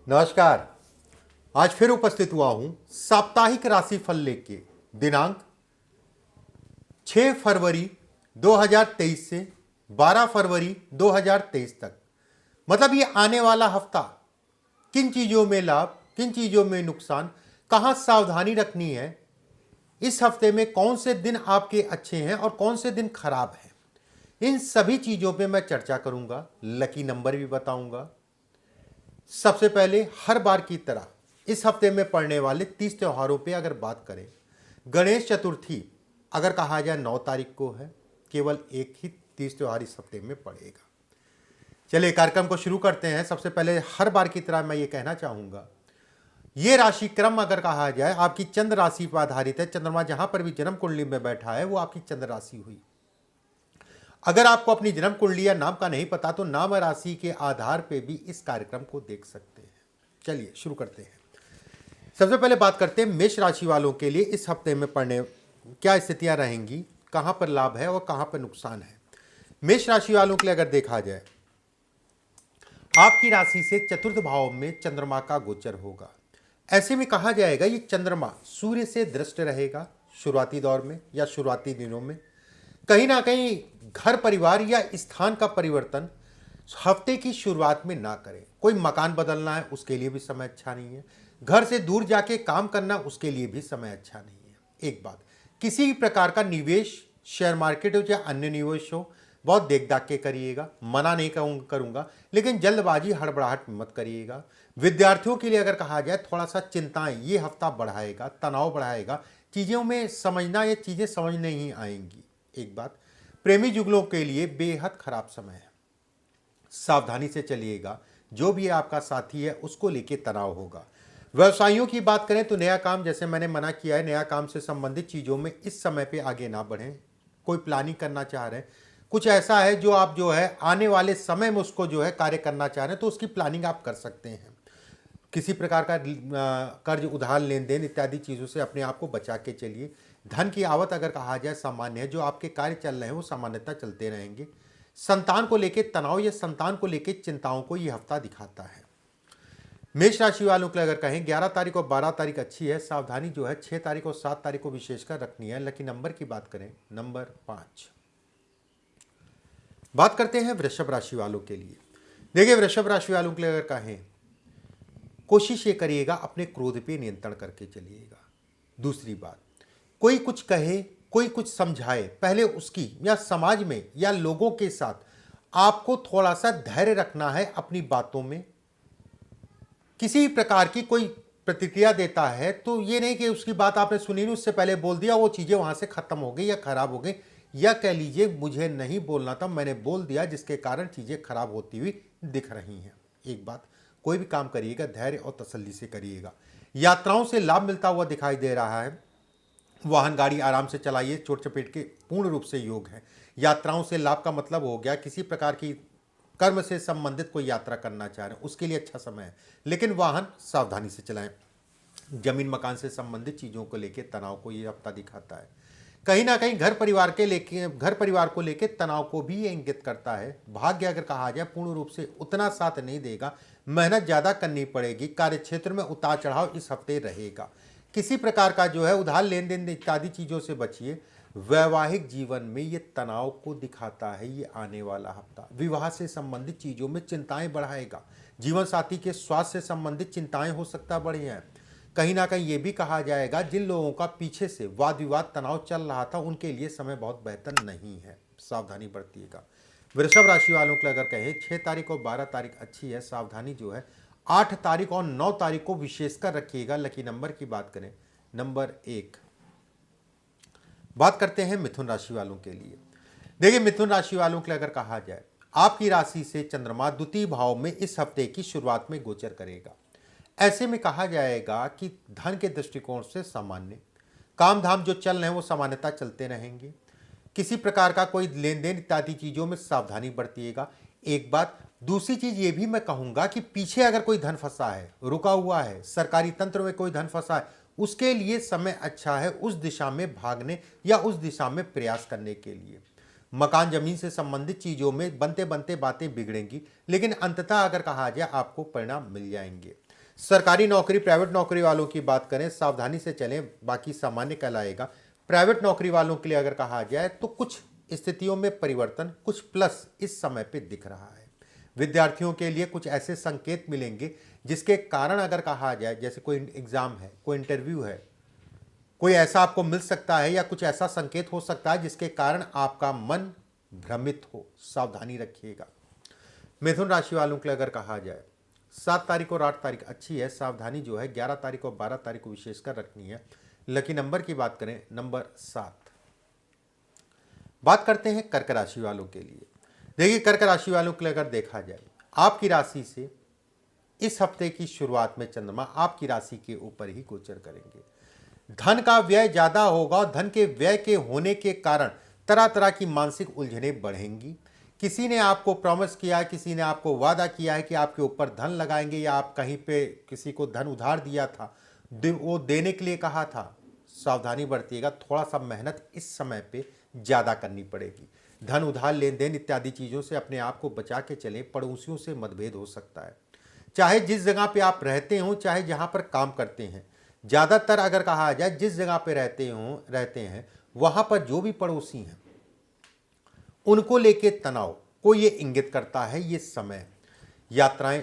नमस्कार। आज फिर उपस्थित हुआ हूं साप्ताहिक राशिफल लेके। दिनांक 6 फरवरी 2023 से 12 फरवरी 2023 तक, मतलब ये आने वाला हफ्ता किन चीज़ों में लाभ, किन चीज़ों में नुकसान, कहाँ सावधानी रखनी है, इस हफ्ते में कौन से दिन आपके अच्छे हैं और कौन से दिन खराब हैं, इन सभी चीज़ों पे मैं चर्चा करूंगा। लकी नंबर भी बताऊंगा। सबसे पहले हर बार की तरह इस हफ्ते में पड़ने वाले 30 त्योहारों पे अगर बात करें, गणेश चतुर्थी अगर कहा जाए 9 तारीख को है, केवल एक ही 30 त्योहार इस हफ्ते में पड़ेगा। चलिए कार्यक्रम को शुरू करते हैं। सबसे पहले हर बार की तरह मैं ये कहना चाहूँगा, ये राशि क्रम अगर कहा जाए आपकी चंद्र राशि पर आधारित है। चंद्रमा जहाँ पर भी जन्म कुंडली में बैठा है वो आपकी चंद्र राशि हुई। अगर आपको अपनी जन्म कुंडली या नाम का नहीं पता तो नाम राशि के आधार पे भी इस कार्यक्रम को देख सकते हैं। चलिए शुरू करते हैं। सबसे पहले बात करते हैं मेष राशि वालों के लिए इस हफ्ते में पड़ने क्या स्थितियां रहेंगी, कहां पर लाभ है और कहां पर नुकसान है। मेष राशि वालों के लिए अगर देखा जाए, आपकी राशि से चतुर्थ भाव में चंद्रमा का गोचर होगा। ऐसे में कहा जाएगा ये चंद्रमा सूर्य से दृष्ट रहेगा शुरुआती दौर में या शुरुआती दिनों में। कहीं ना कहीं घर परिवार या स्थान का परिवर्तन हफ्ते की शुरुआत में ना करें। कोई मकान बदलना है उसके लिए भी समय अच्छा नहीं है। घर से दूर जाके काम करना उसके लिए भी समय अच्छा नहीं है। एक बात, किसी भी प्रकार का निवेश शेयर मार्केट हो या अन्य निवेश हो, बहुत देख दाख के करिएगा। मना नहीं करूंगा, लेकिन जल्दबाजी हड़बड़ाहट मत करिएगा। विद्यार्थियों के लिए अगर कहा जाए, थोड़ा सा चिंताएं ये हफ्ता बढ़ाएगा, तनाव बढ़ाएगा। चीज़ों में समझना, ये चीज़ें समझ नहीं आएंगी। एक बात, प्रेमी जुगलों के लिए बेहद खराब समय है, सावधानी से चलिएगा। जो भी आपका साथी है उसको लेके तनाव होगा। व्यवसायियों की बात करें तो नया काम, जैसे मैंने मना किया है, नया काम से संबंधित चीज़ों में इस समय पे आगे ना बढ़ें। कोई प्लानिंग करना चाह रहे हैं, कुछ ऐसा है जो आप जो है आने वाले समय में उसको जो है कार्य करना चाह रहे हैं, तो उसकी प्लानिंग आप कर सकते हैं। किसी प्रकार का कर्ज उधार लेन देन इत्यादि चीज़ों से अपने आप को बचा के चलिए। धन की आवक अगर कहा जाए सामान्य है, जो आपके कार्य चल रहे हैं वो सामान्यतः चलते रहेंगे। संतान को लेकर तनाव या संतान को लेकर चिंताओं को ये हफ्ता दिखाता है। मेष राशि वालों के लिए अगर कहें, 11 तारीख और 12 तारीख अच्छी है। सावधानी जो है 6 तारीख और 7 तारीख को विशेषकर रखनी है। लकी नंबर की बात करें, नंबर 5। बात करते हैं वृषभ राशि वालों के लिए। देखिए वृषभ राशि वालों के लिए अगर कहें, कोशिश ये करिएगा अपने क्रोध पे नियंत्रण करके चलिएगा। दूसरी बात, कोई कुछ कहे, कोई कुछ समझाए, पहले उसकी या समाज में या लोगों के साथ आपको थोड़ा सा धैर्य रखना है अपनी बातों में। किसी प्रकार की कोई प्रतिक्रिया देता है तो ये नहीं कि उसकी बात आपने सुनी नहीं, उससे पहले बोल दिया, वो चीज़ें वहाँ से ख़त्म हो गई या ख़राब हो गई, या कह लीजिए मुझे नहीं बोलना था, मैंने बोल दिया, जिसके कारण चीज़ें खराब होती हुई दिख रही हैं। एक बात, कोई भी काम करिएगा धैर्य और तसल्ली से करिएगा। यात्राओं से लाभ मिलता हुआ दिखाई दे रहा है। वाहन गाड़ी आराम से चलाइए, चोट चपेट के पूर्ण रूप से योग है। यात्राओं से लाभ का मतलब हो गया किसी प्रकार की कर्म से संबंधित कोई यात्रा करना चाह रहे हैं, उसके लिए अच्छा समय है, लेकिन वाहन सावधानी से चलाएं। जमीन मकान से संबंधित चीज़ों को लेकर तनाव को ये हफ्ता दिखाता है। कहीं ना कहीं घर परिवार को लेकर तनाव को भी ये इंगित करता है। भाग्य अगर कहा जाए पूर्ण रूप से उतना साथ नहीं देगा, मेहनत ज़्यादा करनी पड़ेगी। कार्य क्षेत्र में उतार चढ़ाव इस हफ्ते रहेगा। किसी प्रकार का जो है उधार लेन देन इत्यादि चीज़ों से बचिए। वैवाहिक जीवन में ये तनाव को दिखाता है ये आने वाला हफ्ता। विवाह से संबंधित चीज़ों में चिंताएं बढ़ाएगा। जीवन साथी के स्वास्थ्य से संबंधित चिंताएं हो सकता बढ़ी हैं। कहीं ना कहीं ये भी कहा जाएगा, जिन लोगों का पीछे से वाद विवाद तनाव चल रहा था उनके लिए समय बहुत बेहतर नहीं है, सावधानी बरतिएगा। वृषभ राशि वालों के लिए अगर कहें, 6 तारीख और 12 तारीख अच्छी है। सावधानी जो है 8 तारीख और 9 तारीख को विशेषकर रखिएगा। लकी नंबर की बात करें, नंबर 1। बात करते हैं मिथुन राशि वालों के लिए। देखिए मिथुन राशि वालों के लिए अगर कहा जाए, आपकी राशि से चंद्रमा द्वितीय भाव में इस हफ्ते की शुरुआत में गोचर करेगा। ऐसे में कहा जाएगा कि धन के दृष्टिकोण से सामान्य, काम धाम जो चल रहे हैं वो सामान्यता चलते रहेंगे। किसी प्रकार का कोई लेन देन इत्यादि चीज़ों में सावधानी बरतिएगा। एक बात, दूसरी चीज़ ये भी मैं कहूँगा कि पीछे अगर कोई धन फंसा है, रुका हुआ है, सरकारी तंत्र में कोई धन फंसा है, उसके लिए समय अच्छा है उस दिशा में भागने या उस दिशा में प्रयास करने के लिए। मकान जमीन से संबंधित चीज़ों में बनते बनते बातें बिगड़ेंगी, लेकिन अंततः अगर कहा जाए आपको परिणाम मिल जाएंगे। सरकारी नौकरी प्राइवेट नौकरी वालों की बात करें, सावधानी से चलें, बाकी सामान्य कहलाएगा। प्राइवेट नौकरी वालों के लिए अगर कहा जाए तो कुछ स्थितियों में परिवर्तन, कुछ प्लस इस समय पे दिख रहा है। विद्यार्थियों के लिए कुछ ऐसे संकेत मिलेंगे जिसके कारण अगर कहा जाए, जैसे कोई एग्जाम है, कोई इंटरव्यू है, कोई ऐसा आपको मिल सकता है या कुछ ऐसा संकेत हो सकता है जिसके कारण आपका मन भ्रमित हो, सावधानी रखिएगा। मिथुन राशि वालों के लिए अगर कहा जाए 7 तारीख और 8 तारीख अच्छी है, सावधानी जो है 11 तारीख और 12 तारीख को विशेषकर रखनी है। लकी नंबर की बात करें नंबर 7। बात करते हैं कर्क राशि वालों के लिए। देखिए कर्क राशि वालों के लिए अगर देखा जाए, आपकी राशि से इस हफ्ते की शुरुआत में चंद्रमा आपकी राशि के ऊपर ही गोचर करेंगे। धन का व्यय ज्यादा होगा और धन के व्यय के होने के कारण तरह तरह की मानसिक उलझनें बढ़ेंगी। किसी ने आपको प्रॉमिस किया है, किसी ने आपको वादा किया है कि आपके ऊपर धन लगाएंगे, या आप कहीं पे किसी को धन उधार दिया था, वो देने के लिए कहा था, सावधानी बरतिएगा। थोड़ा सा मेहनत इस समय पे ज़्यादा करनी पड़ेगी। धन उधार, लेन देन इत्यादि चीज़ों से अपने आप को बचा के चलें। पड़ोसियों से मतभेद हो सकता है, चाहे जिस जगह पे आप रहते हो, चाहे जहाँ पर काम करते हैं। ज़्यादातर अगर कहा जाए जिस जगह पे रहते हैं वहाँ पर जो भी पड़ोसी हैं उनको लेके तनाव को ये इंगित करता है ये समय। यात्राएं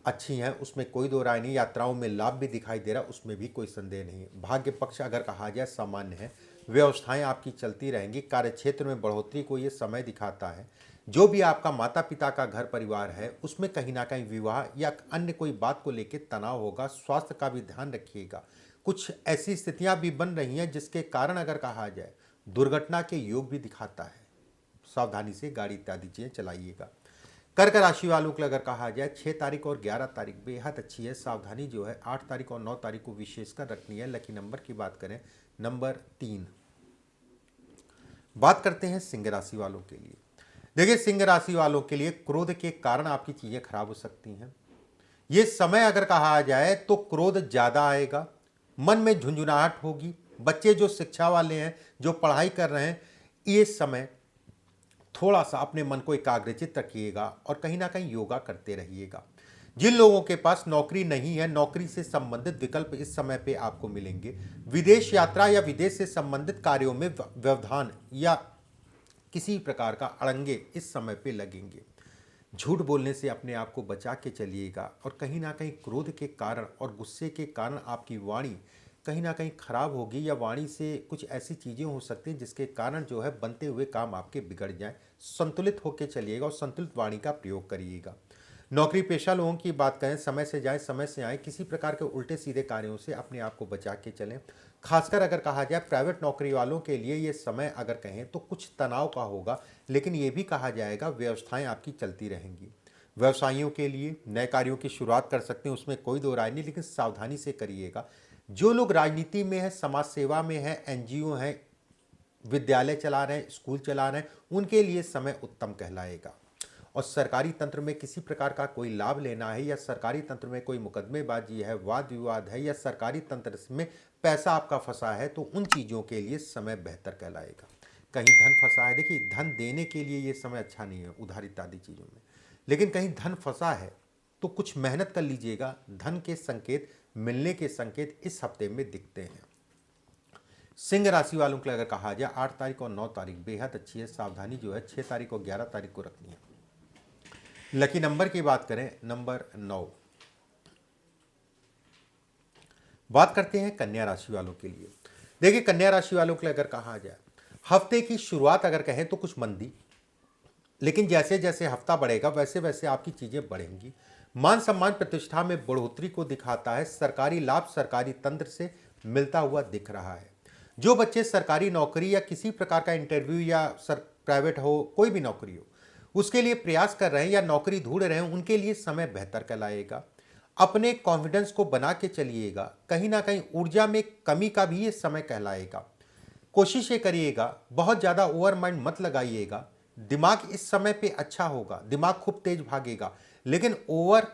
अच्छी हैं, उसमें कोई दो राय नहीं। यात्राओं में लाभ भी दिखाई दे रहा है, उसमें भी कोई संदेह नहीं। भाग्य पक्ष अगर कहा जाए सामान्य है। व्यवस्थाएं आपकी चलती रहेंगी। कार्यक्षेत्र में बढ़ोतरी को ये समय दिखाता है। जो भी आपका माता पिता का घर परिवार है उसमें कहीं ना कहीं विवाह या अन्य कोई बात को लेकर तनाव होगा। स्वास्थ्य का भी ध्यान रखिएगा। कुछ ऐसी स्थितियां भी बन रही हैं जिसके कारण अगर कहा जाए दुर्घटना के योग भी दिखाता है। सावधानी से गाड़ी इत्यादि चीज़ें चलाइएगा। कर्क राशि वालों के लिए अगर कहा जाए 6 तारीख और 11 तारीख बेहद अच्छी है। सावधानी जो है 8 तारीख और 9 तारीख को विशेषकर रखनी है। लकी नंबर की बात करें नंबर 3। बात करते हैं सिंह राशि वालों के लिए। देखिए सिंह राशि वालों के लिए क्रोध के कारण आपकी चीज़ें खराब हो सकती हैं। ये समय अगर कहा जाए तो क्रोध ज़्यादा आएगा, मन में झुंझुनाहट होगी। बच्चे जो शिक्षा वाले हैं, जो पढ़ाई कर रहे हैं, ये समय थोड़ा सा अपने मन को एकाग्रचित रखिएगा और कहीं ना कहीं योगा करते रहिएगा। जिन लोगों के पास नौकरी नहीं है, नौकरी से संबंधित विकल्प इस समय पे आपको मिलेंगे। विदेश यात्रा या विदेश से संबंधित कार्यों में व्यवधान या किसी प्रकार का अड़ंगे इस समय पे लगेंगे। झूठ बोलने से अपने आप को बचा के चलिएगा और कहीं ना कहीं क्रोध के कारण और गुस्से के कारण आपकी वाणी कहीं ना कहीं खराब होगी, या वाणी से कुछ ऐसी चीज़ें हो सकती हैं जिसके कारण जो है बनते हुए काम आपके बिगड़ जाएं। संतुलित होकर चलिएगा और संतुलित वाणी का प्रयोग करिएगा। नौकरी पेशा लोगों की बात करें, समय से जाए समय से आए। किसी प्रकार के उल्टे सीधे कार्यों से अपने आप को बचा के चलें। खासकर अगर कहा जाए प्राइवेट नौकरी वालों के लिए ये समय अगर कहें तो कुछ तनाव का होगा, लेकिन ये भी कहा जाएगा व्यवस्थाएं आपकी चलती रहेंगी। व्यवसायियों के लिए नए कार्यों की शुरुआत कर सकते हैं, उसमें कोई दो राय नहीं, लेकिन सावधानी से करिएगा। जो लोग राजनीति में है, समाज सेवा में है, एनजीओ हैं, विद्यालय चला रहे हैं, स्कूल चला रहे हैं, उनके लिए समय उत्तम कहलाएगा। और सरकारी तंत्र में किसी प्रकार का कोई लाभ लेना है, या सरकारी तंत्र में कोई मुकदमेबाजी है, वाद विवाद है, या सरकारी तंत्र में पैसा आपका फंसा है, तो उन चीज़ों के लिए समय बेहतर कहलाएगा। कहीं धन फंसा है, देखिए धन देने के लिए ये समय अच्छा नहीं है उधार इत्यादि चीज़ों में, लेकिन कहीं धन फंसा है तो कुछ मेहनत कर लीजिएगा। धन के संकेत मिलने के संकेत इस हफ्ते में दिखते हैं। सिंह राशि वालों के लिए अगर कहा जाए 8 तारीख और 9 तारीख बेहद अच्छी है। सावधानी जो है 6 तारीख और 11 तारीख को रखनी है। लकी नंबर की बात करें नंबर 9। बात करते हैं कन्या राशि वालों के लिए। देखिए कन्या राशि वालों के लिए अगर कहा जाए हफ्ते की शुरुआत अगर कहें तो कुछ मंदी, लेकिन जैसे जैसे हफ्ता बढ़ेगा वैसे वैसे आपकी चीजें बढ़ेंगी। मान सम्मान प्रतिष्ठा में बढ़ोतरी को दिखाता है। सरकारी लाभ सरकारी तंत्र से मिलता हुआ दिख रहा है। जो बच्चे सरकारी नौकरी या किसी प्रकार का इंटरव्यू या प्राइवेट हो, कोई भी नौकरी हो, उसके लिए प्रयास कर रहे हैं या नौकरी ढूंढ रहे हैं, उनके लिए समय बेहतर कहलाएगा। अपने कॉन्फिडेंस को बना के चलिएगा। कहीं ना कहीं ऊर्जा में कमी का भी ये समय कहलाएगा। कोशिश ये करिएगा, बहुत ज़्यादा ओवर माइंड मत लगाइएगा। दिमाग इस समय पे अच्छा होगा, दिमाग खूब तेज भागेगा, लेकिन ओवर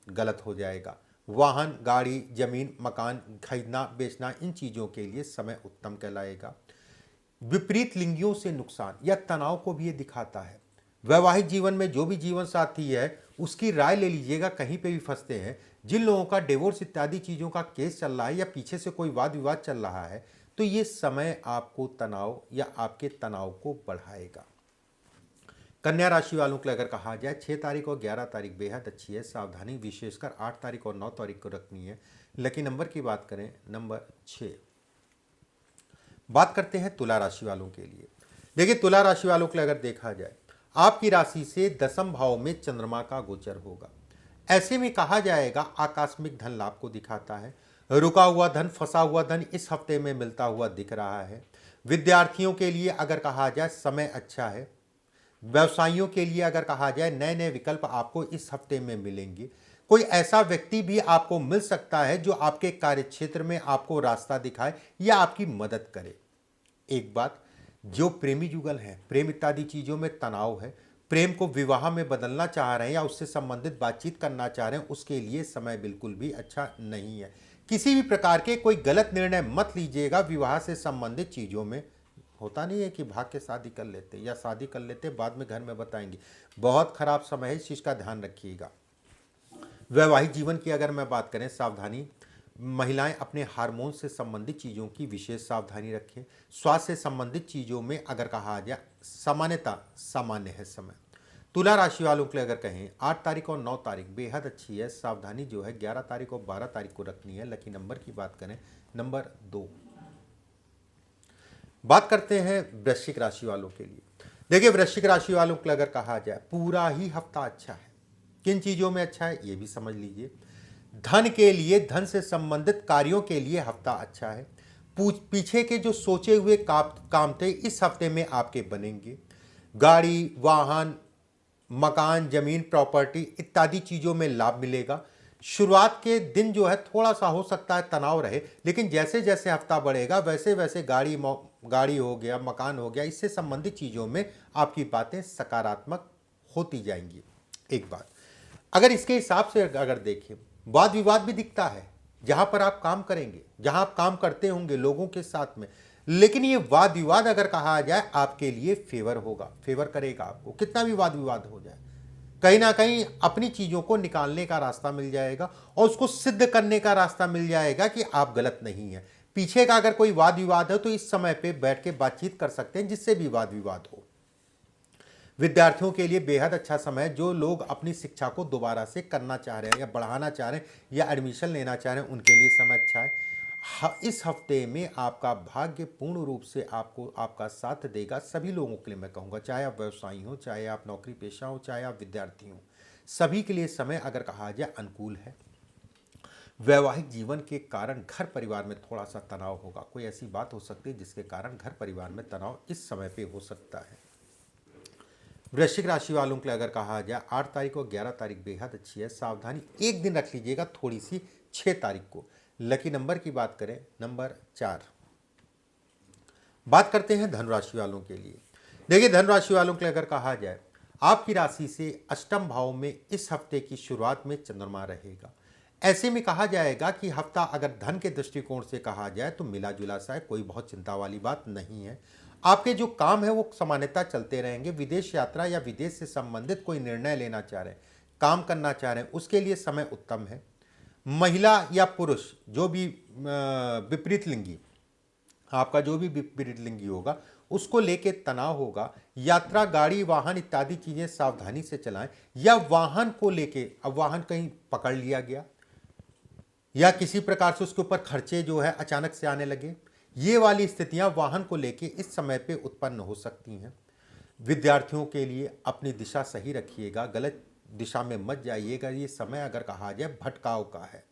गलत हो जाएगा। वाहन, गाड़ी, जमीन, मकान खरीदना बेचना, इन चीज़ों के लिए समय उत्तम कहलाएगा। विपरीत लिंगियों से नुकसान या तनाव को भी ये दिखाता है। वैवाहिक जीवन में जो भी जीवन साथी है उसकी राय ले लीजिएगा। कहीं पे भी फंसते हैं, जिन लोगों का डिवोर्स इत्यादि चीज़ों का केस चल रहा है या पीछे से कोई वाद विवाद चल रहा है, तो ये समय आपको तनाव या आपके तनाव को बढ़ाएगा। कन्या राशि वालों के लिए अगर कहा जाए 6 तारीख और 11 तारीख बेहद अच्छी है, सावधानी विशेषकर 8 तारीख और 9 तारीख को रखनी है। लकी नंबर की बात करें नंबर 6। बात करते हैं तुला राशि वालों के लिए। देखिए तुला राशि वालों के लिए अगर देखा जाए, आपकी राशि से दसम भाव में चंद्रमा का गोचर होगा। ऐसे में कहा जाएगा आकस्मिक धन लाभ को दिखाता है। रुका हुआ धन, फंसा हुआ धन इस हफ्ते में मिलता हुआ दिख रहा है। विद्यार्थियों के लिए अगर कहा जाए समय अच्छा है। व्यवसायियों के लिए अगर कहा जाए नए नए विकल्प आपको इस हफ्ते में मिलेंगे। कोई ऐसा व्यक्ति भी आपको मिल सकता है जो आपके कार्य क्षेत्र में आपको रास्ता दिखाए या आपकी मदद करे। एक बात, जो प्रेमी जुगल हैं, प्रेम इत्यादि चीज़ों में तनाव है, प्रेम को विवाह में बदलना चाह रहे हैं या उससे संबंधित बातचीत करना चाह रहे हैं, उसके लिए समय बिल्कुल भी अच्छा नहीं है। किसी भी प्रकार के कोई गलत निर्णय मत लीजिएगा विवाह से संबंधित चीज़ों में। होता नहीं है कि भाग के शादी कर लेते या शादी कर लेते बाद में घर में बताएंगे, बहुत खराब समय है, इस चीज़ का ध्यान रखिएगा। वैवाहिक जीवन की अगर मैं बात करें, सावधानी, महिलाएं अपने हार्मोन से संबंधित चीज़ों की विशेष सावधानी रखें। स्वास्थ्य से संबंधित चीज़ों में अगर कहा जाए सामान्यता सामान्य है समय। तुला राशि वालों के लिए अगर कहें 8 तारीख और 9 तारीख बेहद अच्छी है, सावधानी जो है 11 तारीख और 12 तारीख को रखनी है। लकी नंबर की बात करें नंबर 2। बात करते हैं वृश्चिक राशि वालों के लिए। देखिए वृश्चिक राशि वालों के लिए अगर कहा जाए पूरा ही हफ्ता अच्छा है। किन चीज़ों में अच्छा है ये भी समझ लीजिए। धन के लिए, धन से संबंधित कार्यों के लिए हफ्ता अच्छा है। पीछे के जो सोचे हुए काम थे इस हफ्ते में आपके बनेंगे। गाड़ी, वाहन, मकान, जमीन, प्रॉपर्टी इत्यादि चीज़ों में लाभ मिलेगा। शुरुआत के दिन जो है थोड़ा सा हो सकता है तनाव रहे, लेकिन जैसे जैसे हफ्ता बढ़ेगा वैसे वैसे गाड़ी हो गया, मकान हो गया, इससे संबंधित चीज़ों में आपकी बातें सकारात्मक होती जाएंगी। एक बात, अगर इसके हिसाब से अगर देखें, वाद विवाद भी दिखता है जहां पर आप काम करेंगे, जहां आप काम करते होंगे लोगों के साथ में, लेकिन ये वाद विवाद अगर कहा जाए आपके लिए फेवर होगा, फेवर करेगा आपको। कितना भी वाद विवाद हो जाए, कहीं ना कहीं अपनी चीज़ों को निकालने का रास्ता मिल जाएगा और उसको सिद्ध करने का रास्ता मिल जाएगा कि आप गलत नहीं हैं। पीछे का अगर कोई वाद विवाद है तो इस समय पे बैठ के बातचीत कर सकते हैं जिससे भी वाद विवाद हो। विद्यार्थियों के लिए बेहद अच्छा समय है। जो लोग अपनी शिक्षा को दोबारा से करना चाह रहे हैं या बढ़ाना चाह रहे हैं या एडमिशन लेना चाह रहे हैं उनके लिए समय अच्छा है। इस हफ्ते में आपका भाग्य पूर्ण रूप से आपको आपका साथ देगा। सभी लोगों के लिए मैं कहूँगा, चाहे आप व्यवसायी हो, चाहे आप नौकरी पेशा हो, चाहे आप विद्यार्थी हो, सभी के लिए समय अगर कहा जाए अनुकूल है। वैवाहिक जीवन के कारण घर परिवार में थोड़ा सा तनाव होगा। कोई ऐसी बात हो सकती है जिसके कारण घर परिवार में तनाव इस समय पे हो सकता है। वृश्चिक राशि वालों के लिए अगर कहा जाए 8 तारीख और 11 तारीख बेहद अच्छी है। सावधानी एक दिन रख लीजिएगा थोड़ी सी 6 तारीख को। लकी नंबर की बात करें नंबर 4। बात करते हैं धन राशि वालों के लिए। देखिए धन राशि वालों के लिए अगर कहा जाए आपकी राशि से अष्टम भाव में इस हफ्ते की शुरुआत में चंद्रमा रहेगा। ऐसे में कहा जाएगा कि हफ्ता अगर धन के दृष्टिकोण से कहा जाए तो मिला जुला सा है, कोई बहुत चिंता वाली बात नहीं है। आपके जो काम है वो सामान्यतः चलते रहेंगे। विदेश यात्रा या विदेश से संबंधित कोई निर्णय लेना चाह रहे हैं, काम करना चाह रहे हैं, उसके लिए समय उत्तम है। महिला या पुरुष जो भी विपरीत लिंगी, आपका जो भी विपरीत लिंगी होगा उसको लेके तनाव होगा। यात्रा, गाड़ी, वाहन इत्यादि चीज़ें सावधानी से चलाएं। या वाहन को लेके, अब वाहन कहीं पकड़ लिया गया या किसी प्रकार से उसके ऊपर खर्चे जो है अचानक से आने लगे, ये वाली स्थितियां वाहन को लेके इस समय पे उत्पन्न हो सकती हैं। विद्यार्थियों के लिए अपनी दिशा सही रखिएगा, गलत दिशा में मत जाइएगा। ये समय अगर कहा जाए भटकाव का है।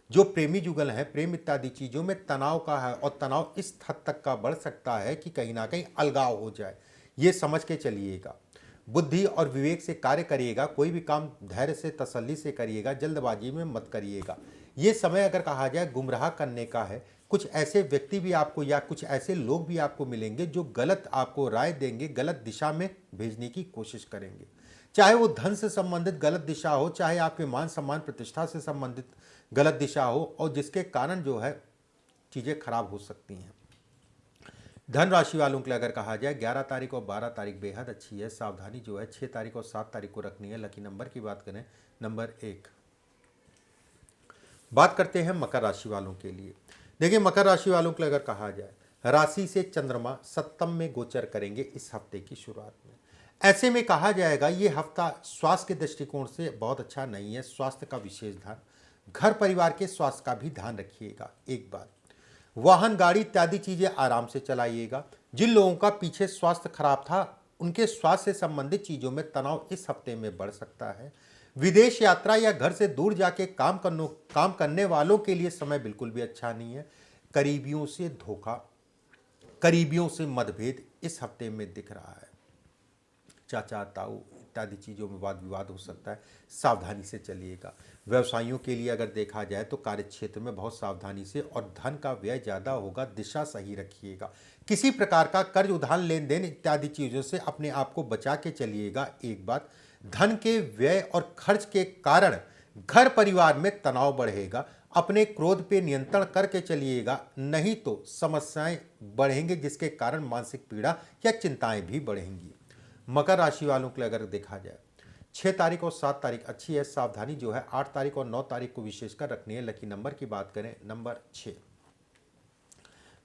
जो प्रेमी जुगल हैं, प्रेम इत्यादि चीज़ों में तनाव का है और तनाव इस हद तक का बढ़ सकता है कि कहीं ना कहीं अलगाव हो जाए, ये समझ के चलिएगा। बुद्धि और विवेक से कार्य करिएगा। कोई भी काम धैर्य से, तसल्ली से करिएगा, जल्दबाजी में मत करिएगा। ये समय अगर कहा जाए गुमराह करने का है। कुछ ऐसे व्यक्ति भी आपको या कुछ ऐसे लोग भी आपको मिलेंगे जो गलत आपको राय देंगे, गलत दिशा में भेजने की कोशिश करेंगे। चाहे वो धन से संबंधित गलत दिशा हो, चाहे आपके मान सम्मान प्रतिष्ठा से संबंधित गलत दिशा हो, और जिसके कारण जो है चीज़ें खराब हो सकती हैं। धन राशि वालों के लिए अगर कहा जाए 11 तारीख और 12 तारीख बेहद अच्छी है। सावधानी जो है 6 तारीख और 7 तारीख को रखनी है। लकी नंबर की बात करें नंबर 1। बात करते हैं मकर राशि वालों के लिए। देखिए मकर राशि वालों के लिए अगर कहा जाए राशि से चंद्रमा सप्तम में गोचर करेंगे इस हफ्ते की शुरुआत में। ऐसे में कहा जाएगा ये हफ्ता स्वास्थ्य के दृष्टिकोण से बहुत अच्छा नहीं है। स्वास्थ्य का विशेष ध्यान, घर परिवार के स्वास्थ्य का भी ध्यान रखिएगा। एक बात, वाहन गाड़ी इत्यादि चीजें आराम से चलाइएगा। जिन लोगों का पीछे स्वास्थ्य खराब था उनके स्वास्थ्य से संबंधित चीजों में तनाव इस हफ्ते में बढ़ सकता है। विदेश यात्रा या घर से दूर जाके काम करने वालों के लिए समय बिल्कुल भी अच्छा नहीं है। करीबियों से धोखा, करीबियों से मतभेद इस हफ्ते में दिख रहा है। चाचा ताऊ इत्यादि चीज़ों में वाद विवाद हो सकता है, सावधानी से चलिएगा। व्यवसायियों के लिए अगर देखा जाए तो कार्य क्षेत्र में बहुत सावधानी से, और धन का व्यय ज़्यादा होगा, दिशा सही रखिएगा। किसी प्रकार का कर्ज उधार लेन देन इत्यादि चीज़ों से अपने आप को बचा के चलिएगा। एक बात, धन के व्यय और खर्च के कारण घर परिवार में तनाव बढ़ेगा। अपने क्रोध पे नियंत्रण करके चलिएगा, नहीं तो समस्याएं बढ़ेंगे जिसके कारण मानसिक पीड़ा या चिंताएं भी बढ़ेंगी। मकर राशि वालों के लिए अगर देखा जाए 6 तारीख और 7 तारीख अच्छी है। सावधानी जो है 8 तारीख और 9 तारीख को विशेषकर रखनी है। लकी नंबर की बात करें नंबर 6।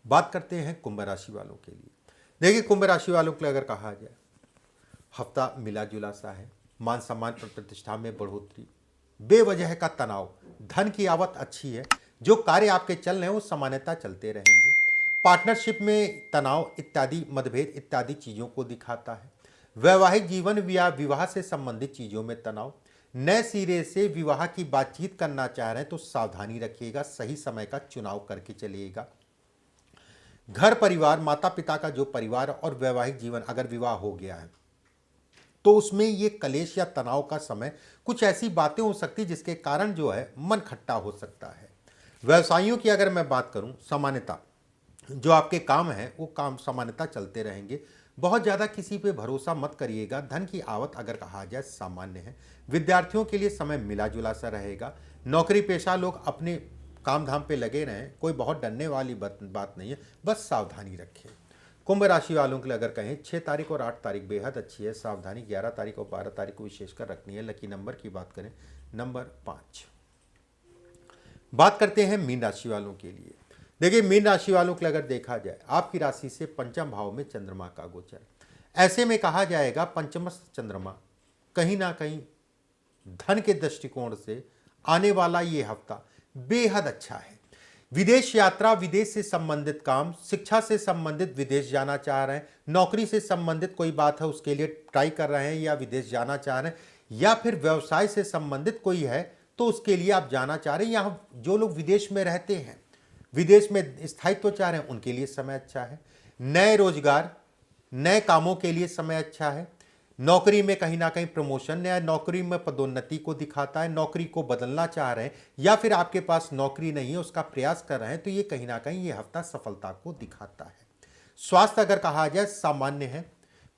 बात करते हैं कुंभ राशि वालों के लिए। देखिए कुंभ राशि वालों के लिए अगर कहा जाए हफ्ता मिला जुला सा है। मान सम्मान प्रतिष्ठा में बढ़ोतरी, बेवजह का तनाव, धन की आवक अच्छी है। जो कार्य आपके चल रहे हैं वो सामान्यतः चलते रहेंगे। पार्टनरशिप में तनाव इत्यादि मतभेद इत्यादि चीज़ों को दिखाता है। वैवाहिक जीवन या विवाह से संबंधित चीज़ों में तनाव, नए सिरे से विवाह की बातचीत करना चाह रहे हैं तो सावधानी रखिएगा, सही समय का चुनाव करके चलिएगा। घर परिवार, माता पिता का जो परिवार और वैवाहिक जीवन, अगर विवाह हो गया है तो उसमें ये कलेश या तनाव का समय, कुछ ऐसी बातें हो सकती जिसके कारण जो है मन खट्टा हो सकता है। व्यवसायियों की अगर मैं बात करूं, सामान्यतः जो आपके काम है वो काम सामान्यतः चलते रहेंगे। बहुत ज़्यादा किसी पे भरोसा मत करिएगा। धन की आवक अगर कहा जाए सामान्य है। विद्यार्थियों के लिए समय मिला जुला सा रहेगा। नौकरी पेशा लोग अपने काम धाम पे लगे रहें, कोई बहुत डरने वाली बात नहीं है, बस सावधानी रखें। कुंभ राशि वालों के लिए अगर कहें 6 तारीख और 8 तारीख बेहद अच्छी है। सावधानी 11 तारीख और 12 तारीख को विशेषकर रखनी है। लकी नंबर की बात करें नंबर 5। बात करते हैं मीन राशि वालों के लिए। देखिए मीन राशि वालों के लिए अगर देखा जाए आपकी राशि से पंचम भाव में चंद्रमा का गोचर, ऐसे में कहा जाएगा पंचमस्थ चंद्रमा कहीं ना कहीं धन के दृष्टिकोण से आने वाला ये हफ्ता बेहद अच्छा है। विदेश यात्रा, विदेश से संबंधित काम, शिक्षा से संबंधित विदेश जाना चाह रहे हैं, नौकरी से संबंधित कोई बात है उसके लिए ट्राई कर रहे हैं या विदेश जाना चाह रहे हैं, या फिर व्यवसाय से संबंधित कोई है तो उसके लिए आप जाना चाह रहे हैं। यहाँ जो लोग विदेश में रहते हैं, विदेश में स्थायित्व चाह रहे हैं, उनके लिए समय अच्छा है। नए रोजगार, नए कामों के लिए समय अच्छा है। नौकरी में कहीं ना कहीं प्रमोशन या नौकरी में पदोन्नति को दिखाता है। नौकरी को बदलना चाह रहे हैं या फिर आपके पास नौकरी नहीं है उसका प्रयास कर रहे हैं तो ये कहीं ना कहीं ये हफ्ता सफलता को दिखाता है। स्वास्थ्य अगर कहा जाए सामान्य है।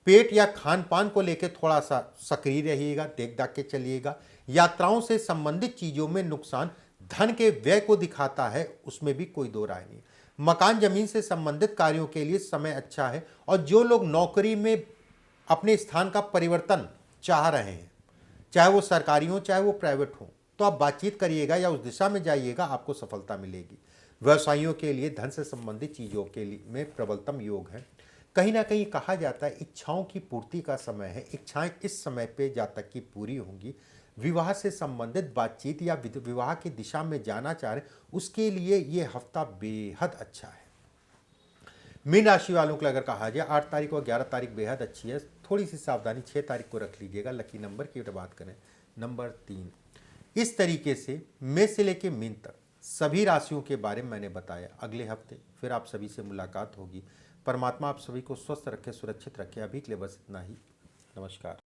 पेट या खान पान को लेकर थोड़ा सा सक्रिय रहिएगा, देख दाख के चलिएगा। यात्राओं से संबंधित चीज़ों में नुकसान धन के व्यय को दिखाता है, उसमें भी कोई दो राय नहीं। मकान जमीन से संबंधित कार्यों के लिए समय अच्छा है। और जो लोग नौकरी में अपने स्थान का परिवर्तन चाह रहे हैं, चाहे वो सरकारी हो चाहे वो प्राइवेट हो, तो आप बातचीत करिएगा या उस दिशा में जाइएगा, आपको सफलता मिलेगी। व्यवसायियों के लिए धन से संबंधित चीज़ों के लिए में प्रबलतम योग है। कहीं ना कहीं कहा जाता है इच्छाओं की पूर्ति का समय है। इच्छाएं इस समय पे जातक की पूरी होंगी। विवाह से संबंधित बातचीत या विवाह की दिशा में जाना चाह रहे उसके लिए ये हफ्ता बेहद अच्छा है। मीन राशि वालों के लिए अगर कहा जाए 8 तारीख और 11 तारीख बेहद अच्छी है। थोड़ी सी सावधानी 6 तारीख को रख लीजिएगा। लकी नंबर की बात करें नंबर 3। इस तरीके से मेष से लेकर मीन तक सभी राशियों के बारे में मैंने बताया। अगले हफ्ते फिर आप सभी से मुलाकात होगी। परमात्मा आप सभी को स्वस्थ रखे, सुरक्षित रखे। अभी के लिए बस इतना ही। नमस्कार।